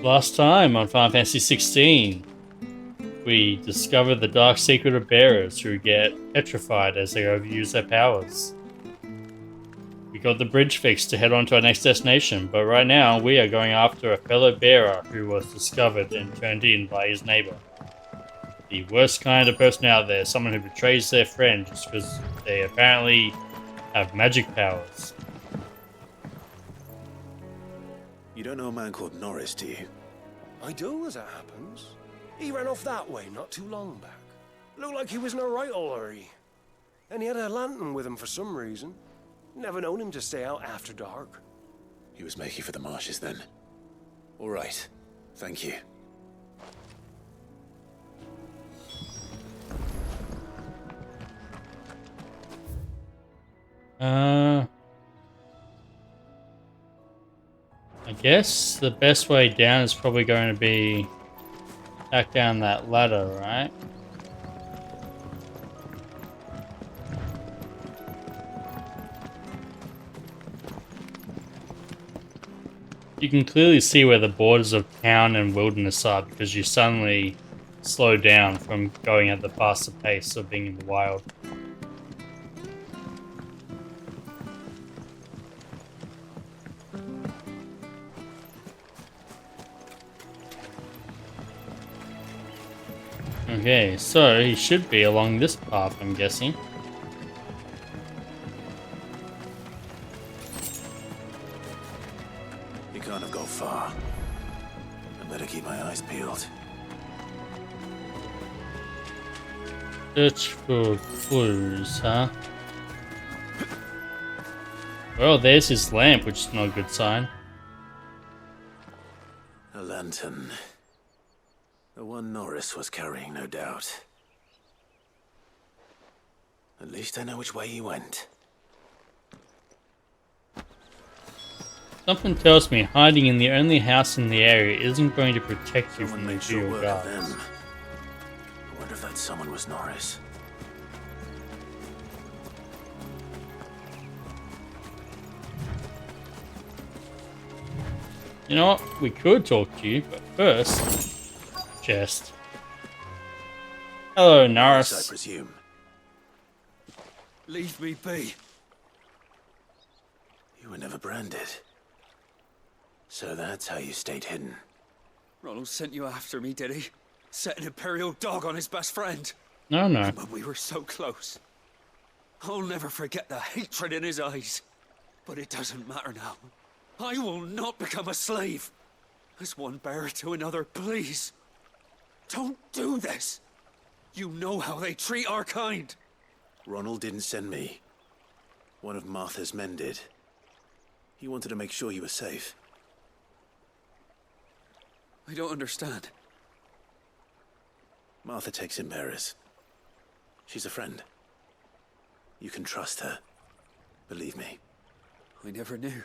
Last time on Final Fantasy 16, we discovered the dark secret of bearers who get petrified as they overuse their powers. We got the bridge fixed to head on to our next destination, but right now we are going after a fellow bearer who was discovered and turned in by his neighbor. The worst kind of person out there, someone who betrays their friend just because they apparently have magic powers. You don't know a man called Norris, do you? I do, as it happens. He ran off that way not too long back. Looked like he was in a right old hurry. And he had a lantern with him for some reason. Never known him to stay out after dark. He was making for the marshes then. All right. Thank you. I guess the best way down is probably going to be back down that ladder, right? You can clearly see where the borders of town and wilderness are because you suddenly slow down from going at the faster pace of being in the wild. Okay, so he should be along this path, I'm guessing. He can't have got far. I better keep my eyes peeled. Search for clues, huh? Well, there's his lamp, which is not a good sign. A lantern. The one Norris was carrying, no doubt. At least I know which way he went. Something tells me hiding in the only house in the area isn't going to protect you from the sure Imperial work of guards. them. I wonder if that someone was Norris. You know what? We could talk to you, but first... Chest. Hello, Norris, I Norris. presume. Leave me be. You were never branded. So that's how you stayed hidden. Ronald sent you after me, did he? Set an Imperial dog on his best friend. No, no. But we were so close. I'll never forget the hatred in his eyes. But it doesn't matter now. I will not become a slave. As one bearer to another, please. Don't do this. You know how they treat our kind. Ronald didn't send me. One of Martha's men did. He wanted to make sure you were safe. I don't understand. Martha takes in bearers. She's a friend. You can trust her. Believe me. I never knew.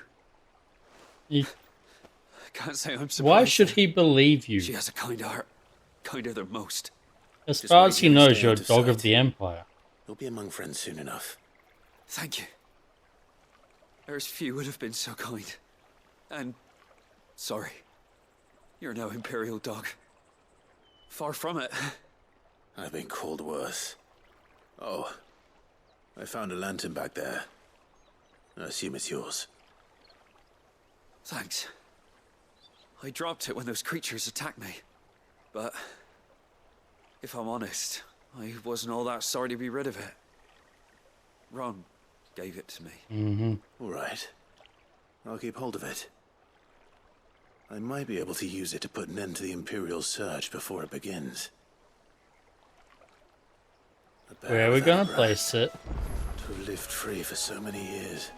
He- I can't say I'm surprised. Why should he believe you? She has a kind heart. Kinder than most. As Just far wait as he till you knows, stay you're a out of dog of sight. the Empire. You'll be among friends soon enough. Thank you. There's few would have been so kind. And sorry. You're no Imperial dog. Far from it. I've been called worse. Oh, I found a lantern back there. I assume it's yours. Thanks. I dropped it when those creatures attacked me. But if I'm honest, I wasn't all that sorry to be rid of it. Ron gave it to me. Mm-hmm. All right. I'll keep hold of it. I might be able to use it to put an end to the Imperial search before it begins. Where are we gonna place it? To have lived free for so many years.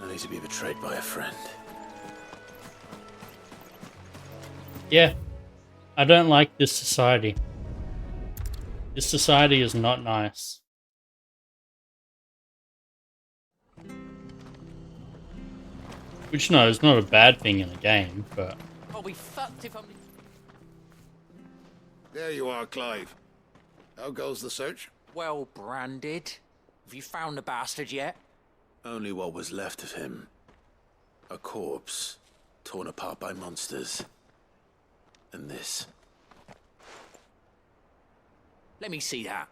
Only to be betrayed by a friend. Yeah. I don't like this society. This society is not nice. Which, no, is not a bad thing in a game, but... I'll be fucked if I'm... There you are, Clive. How goes the search? Well branded. Have you found the bastard yet? Only what was left of him. A corpse. torn apart by monsters. And this. Let me see that.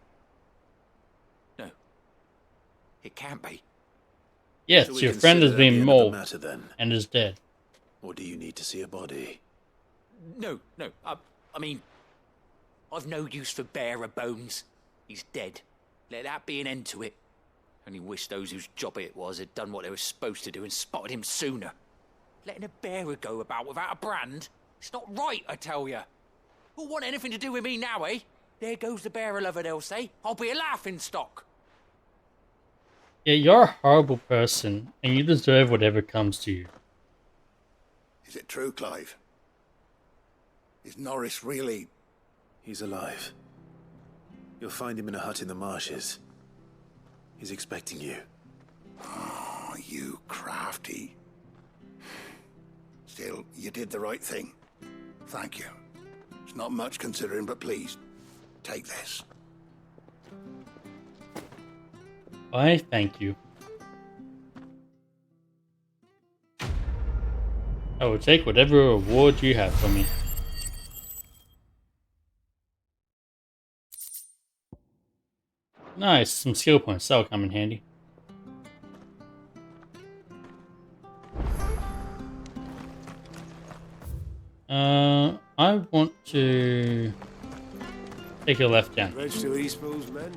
No. It can't be. Yes, So we your friend has consider that the been end of the mauled matter, then? and is dead. Or do you need to see a body? No. I mean, I've no use for bearer bones. He's dead. Let that be an end to it. Only wish those whose job it was had done what they were supposed to do and spotted him sooner. Letting a bearer go about without a brand? It's not right, I tell you. Who'll want anything to do with me now, eh? There goes the bearer lover, they'll say. I'll be a laughing stock. Yeah, you're a horrible person, and you deserve whatever comes to you. Is it true, Clive? Is Norris really... He's alive. You'll find him in a hut in the marshes. He's expecting you. Oh, you crafty. Still, you did the right thing. Thank you. It's not much considering, but please, take this. I thank you. I will take whatever reward you have for me. Nice, some skill points. That'll come in handy. I want to take a left down. Reg to Eastwell's men.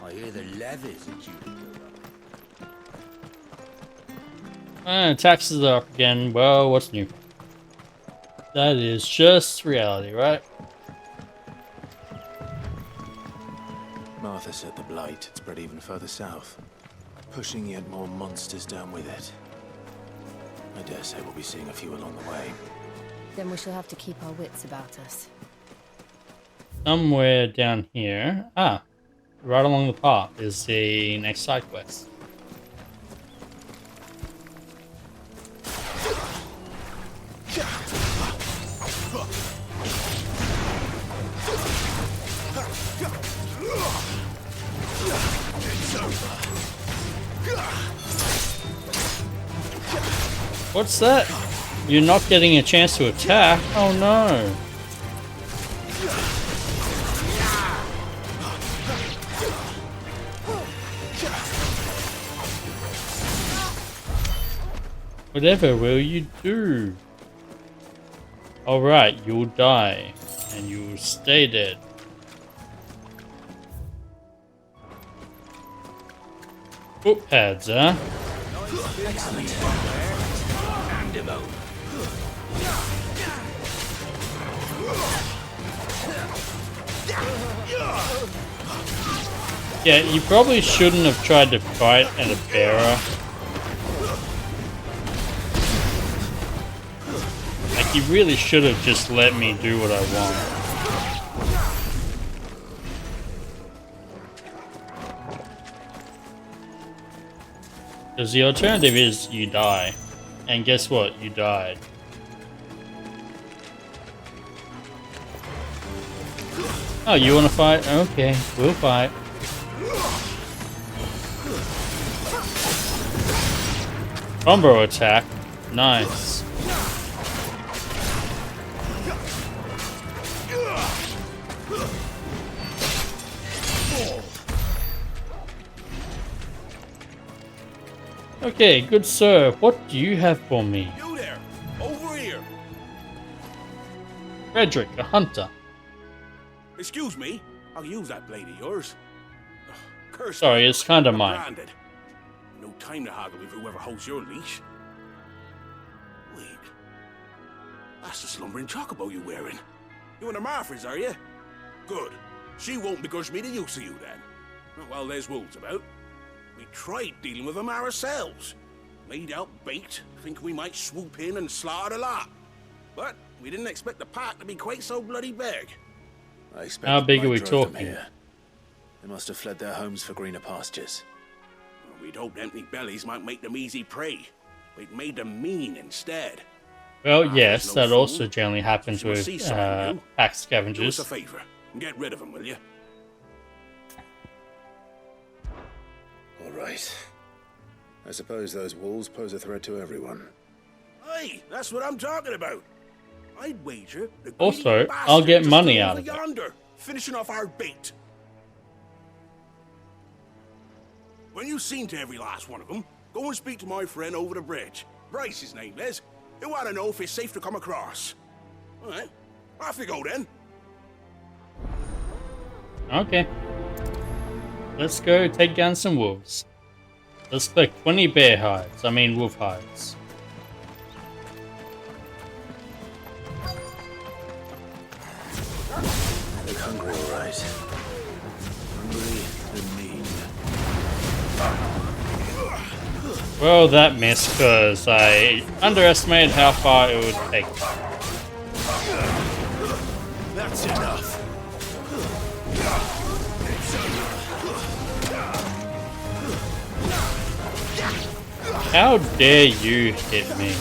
I hear the levies are due to go up. Taxes are up again. Well, what's new? That is just reality, right? Martha said the blight had spread even further south, pushing yet more monsters down with it. I dare say we'll be seeing a few along the way. Then we shall have to keep our wits about us. Somewhere down here. Ah, right along the path is the next side quest. What's that? You're not getting a chance to attack? Oh no. Whatever will you do? Alright, you'll die. And you'll stay dead. Foot pads, huh? Yeah, you probably shouldn't have tried to fight at a bearer. Like, you really should have just let me do what I want. Because the alternative is you die. And guess what? You died. Oh, you want to fight? Okay, we'll fight. Combo attack. Nice. Okay, good sir. What do you have for me? You there! Over here! Frederick, a hunter. Excuse me, I'll use that blade of yours. Ugh, curse Sorry, me. it's kinda I'm mine. branded. No time to haggle with whoever holds your leash. Wait. That's the slumbering chocobo you're wearing. You and the Marfords, are you? Good. She won't begrudge me the use of you then. Not while there's wolves about. We tried dealing with them ourselves. Laid out bait, thinking we might swoop in and slaughter the lot. But we didn't expect the pack to be quite so bloody big. I expect How the big are blight we drove them talking? here. They must have fled their homes for greener pastures. We'd hoped empty bellies might make them easy prey. We'd made them mean instead. Well, Ah, yes, there's no that also fool. generally happens If you with see something new, pack Do us scavengers. a favor and get rid of them, will you? All right. I suppose those wolves pose a threat to everyone. Hey, that's what I'm talking about. I'd wager the Also, greedy I'll get bastards are money still out over of it. yonder, finishing off our bait. When you've seen to every last one of them, go and speak to my friend over the bridge. Bryce, his name is. He want to know if it's safe to come across. All right, off you go then. Okay. Let's go take down some wolves. Let's collect 20 bear hides. I mean wolf hides. Look hungry, all right. Hungry and mean. Well, that missed because I underestimated how far it would take. That's enough. How dare you hit me?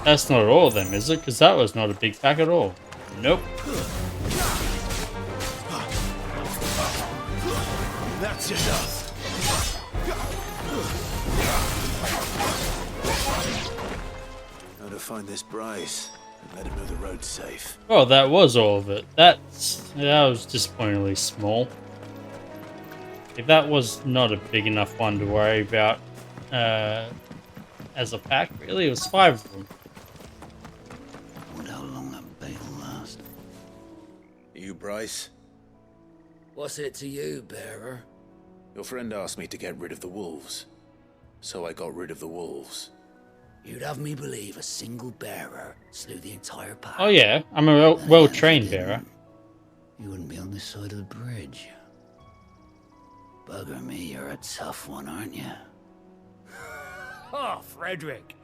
That's not all of them, is it? Because that was not a big pack at all. Nope. That's enough. Now to find this Bryce and let him know the road's safe. Well, that was all of it. That was disappointingly small. If that was not a big enough one to worry about as a pack, really, it was 5 of them. Wonder how long that bait will last. You, Bryce? What's it to you, bearer? Your friend asked me to get rid of the wolves. So I got rid of the wolves. You'd have me believe a single bearer slew the entire pack. Oh yeah, I'm a well-trained bearer. You wouldn't be on this side of the bridge. Bugger me, you're a tough one, aren't you? Oh, Frederick!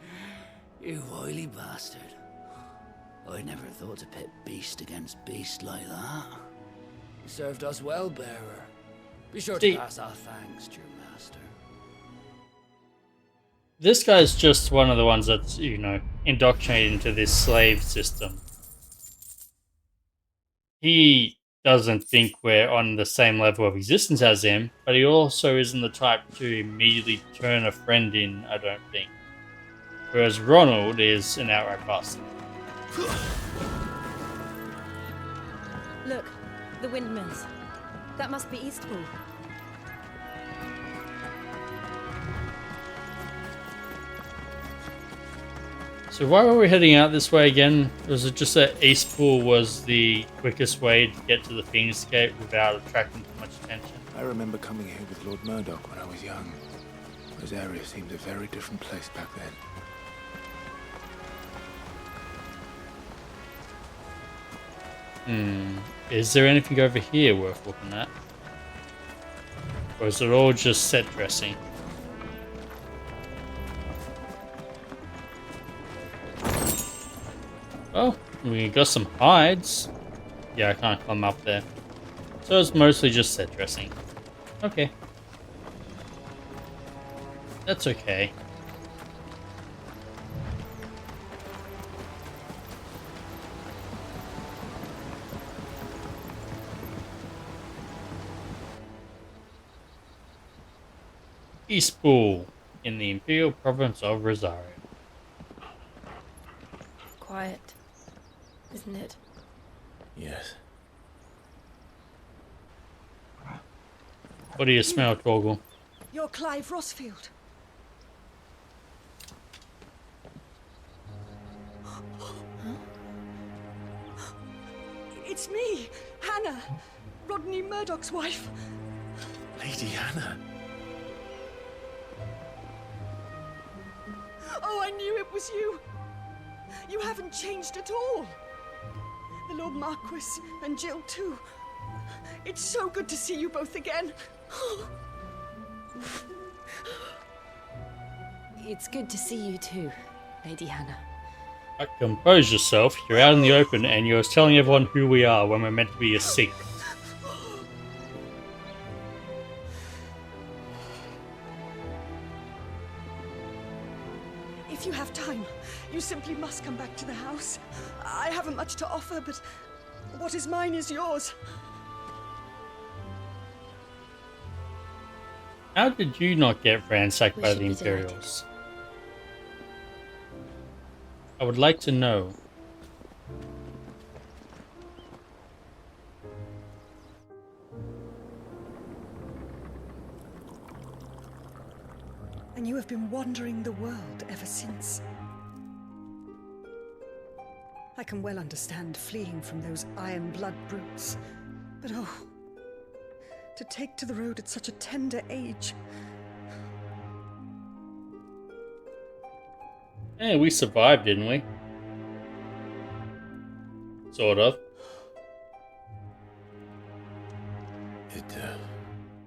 You wily bastard. I never thought to pit beast against beast like that. You served us well, bearer. Be sure to pass our thanks to your master. This guy's just one of the ones that's, you know, indoctrinated into this slave system. He doesn't think we're on the same level of existence as him, but he also isn't the type to immediately turn a friend in, I don't think. Whereas Ronald is an outright bastard. Look, the windmills. That must be Eastwell. So why were we heading out this way again? Was it just that Eastpool was the quickest way to get to the Phoenix Gate without attracting too much attention? I remember coming here with Lord Murdoch when I was young. This area seemed a very different place back then. Is there anything over here worth looking at? Or is it all just set dressing? Oh, we got some hides. Yeah, I can't climb up there. So it's mostly just set dressing. Okay. That's okay. Eastpool, in the Imperial Province of Rosario. Quiet, isn't it? Yes. What do you smell, Torgal? You're Clive Rossfield. It's me, Hannah, Rodney Murdoch's wife. Lady Hannah. Oh, I knew it was you. You haven't changed at all. The Lord Marquis and Jill too. It's so good to see you both again. It's good to see you too, Lady Hannah. Compose yourself. You're out in the open and you're telling everyone who we are when we're meant to be a secret. If you have time, you simply must come back to the house. I haven't much to offer, but what is mine is yours. How did you not get ransacked We by should the be delighted. Imperials? I would like to know. And you have been wandering the world ever since. I can well understand fleeing from those iron blood brutes, but oh, to take to the road at such a tender age. Yeah, we survived, didn't we? Sort of. It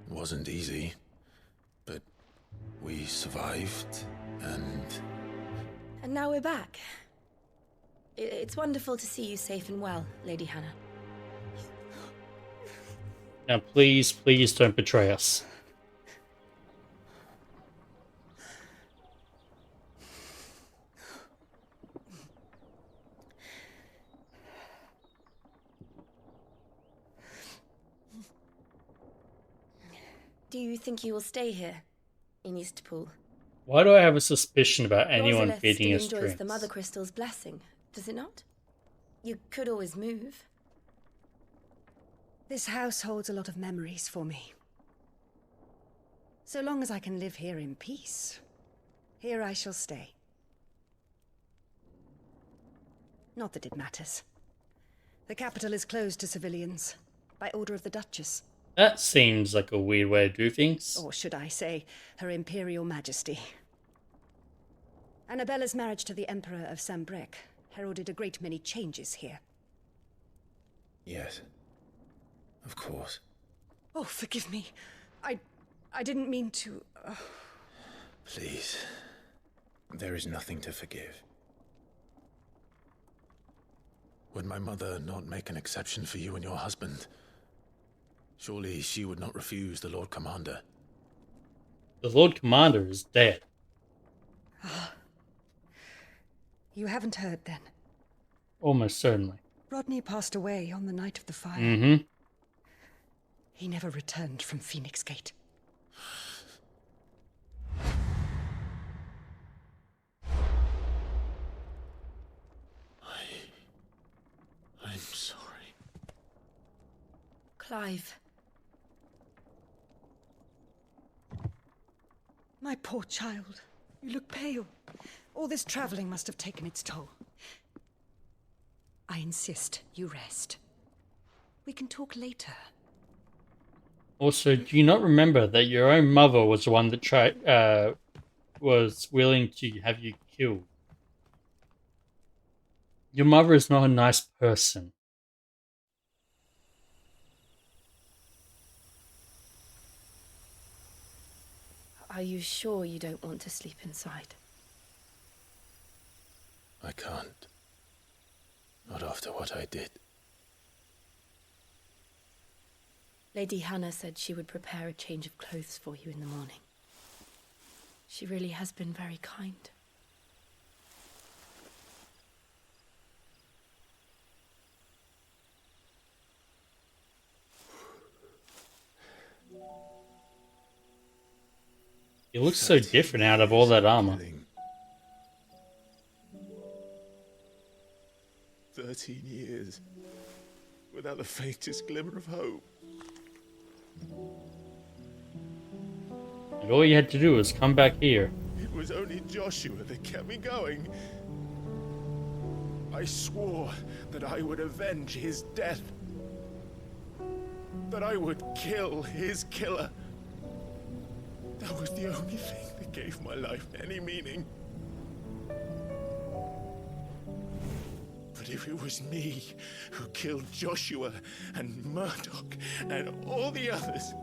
wasn't easy, but we survived, and And now we're back. It's wonderful to see you safe and well, Lady Hannah. Now, please, please don't betray us. Do you think you will stay here, in Eastpool? Why do I have a suspicion about anyone Rosalith feeding us still enjoys drinks? the Mother Crystal's blessing, does it not? You could always move. This house holds a lot of memories for me. So long as I can live here in peace, here I shall stay. Not that it matters. The capital is closed to civilians, by order of the Duchess. That seems like a weird way to do things. Or should I say, Her Imperial Majesty. Annabella's marriage to the Emperor of Sambrec heralded a great many changes here. yes, of course. Oh, forgive me. I didn't mean to... Please, there is nothing to forgive. Would my mother not make an exception for you and your husband? Surely she would not refuse the Lord Commander. The Lord Commander is dead. You haven't heard, then? Almost certainly. Rodney passed away on the night of the fire. Mm-hmm. He never returned from Phoenix Gate. I'm sorry. Clive. My poor child. You look pale. All this traveling must have taken its toll. I insist you rest. We can talk later. Also, do you not remember that your own mother was the one that was willing to have you killed? Your mother is not a nice person. Are you sure you don't want to sleep inside? I can't. Not after what I did. Lady Hannah said she would prepare a change of clothes for you in the morning. She really has been very kind. You look so different out of all that armor. 13 years. Without the faintest glimmer of hope. And all you had to do was come back here. It was only Joshua that kept me going. I swore that I would avenge his death. That I would kill his killer. That was the only thing that gave my life any meaning. But if it was me who killed Joshua and Murdoch and all the others...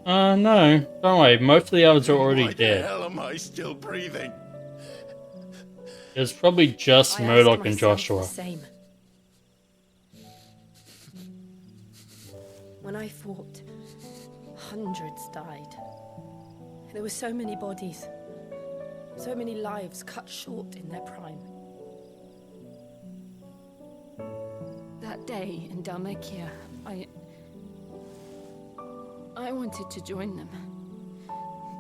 No. Don't worry, most of the others are already why dead. the hell am I still breathing? There's probably just I Murdoch ask and myself Joshua. the same. When I fought, hundreds died. There were so many bodies, so many lives cut short in their prime. That day in Dalmekia, I I wanted to join them.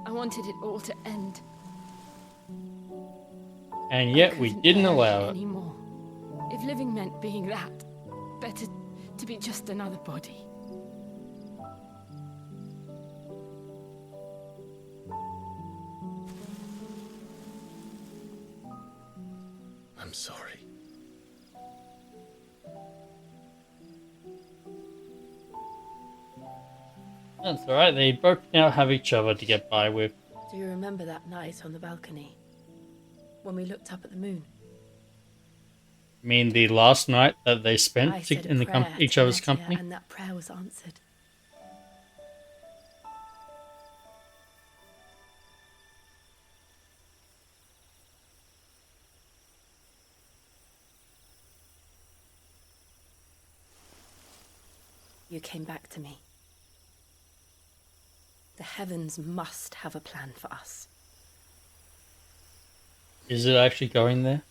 I wanted it all to end. And yet we didn't allow it. Anymore. If living meant being that, better to be just another body. I'm sorry. That's alright, they both now have each other to get by with. Do you remember that night on the balcony? When we looked up at the moon? I mean, the last night that they spent I said in a the prayer each to other's Lettia, company. and that prayer was answered. You came back to me. The heavens must have a plan for us. Is it actually going there?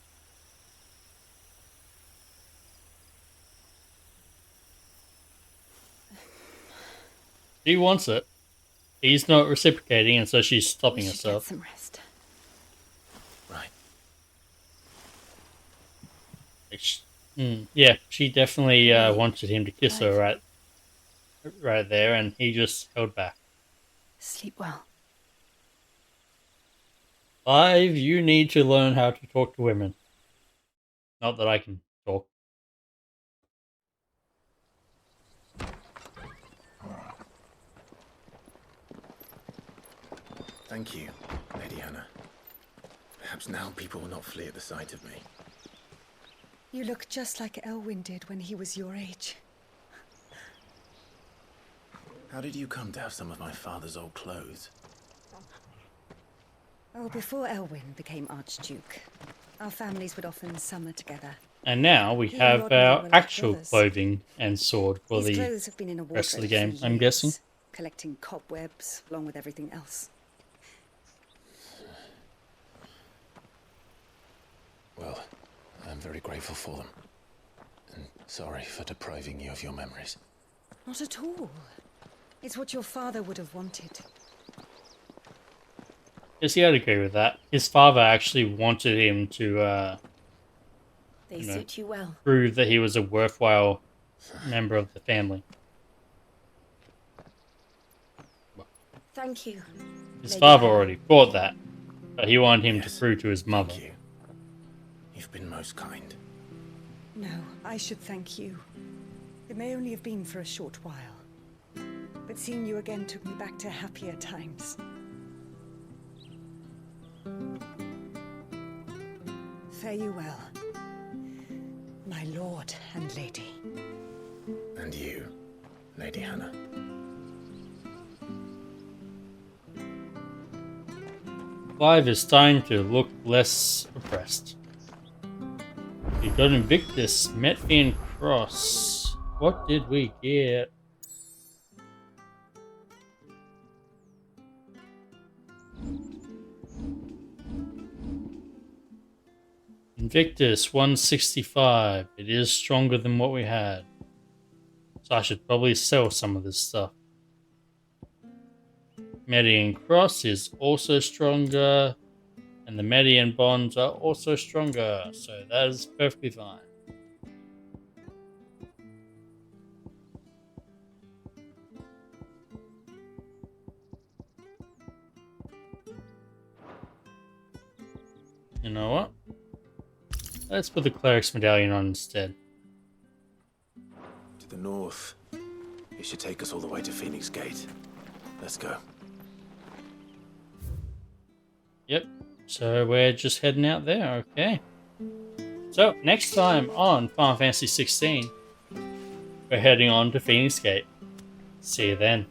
She wants it. He's not reciprocating, and so she's stopping We should herself. get some rest. Right. Yeah, she definitely wanted him to kiss her right there, and he just held back. Sleep well. Clive, you need to learn how to talk to women. Not that I can talk. Thank you, Lady Hannah. Perhaps now people will not flee at the sight of me. You look just like Elwyn did when he was your age. How did you come to have some of my father's old clothes? Oh, before Elwyn became Archduke, our families would often summer together. And now we He have and Rodney our were like actual brothers. clothing and sword for These the clothes have been in a rest of the wardrobe game, for I'm guessing. years, collecting cobwebs along with everything else. Well, I'm very grateful for them. And sorry for depriving you of your memories. Not at all. It's what your father would have wanted. Yes, I'd agree with that. His father actually wanted him to They suit you well. prove that he was a worthwhile member of the family. Thank you. His Lady father Hannah. already thought that, but he wanted him Yes, to prove to his mother. Thank you. You've been most kind. No, I should thank you. It may only have been for a short while. But seeing you again took me back to happier times. Fare you well, my lord and lady. And you, Lady Hannah. Clive is starting to look less oppressed. We got Invictus, Metfian Cross. What did we get? Invictus 165. It is stronger than what we had. So I should probably sell some of this stuff. Median Cross is also stronger. And the Median Bonds are also stronger. So that is perfectly fine. You know what? Let's put the Cleric's Medallion on instead. To the north. It should take us all the way to Phoenix Gate. Let's go. Yep. So we're just heading out there, okay. So, next time on Final Fantasy 16, we're heading on to Phoenix Gate. See you then.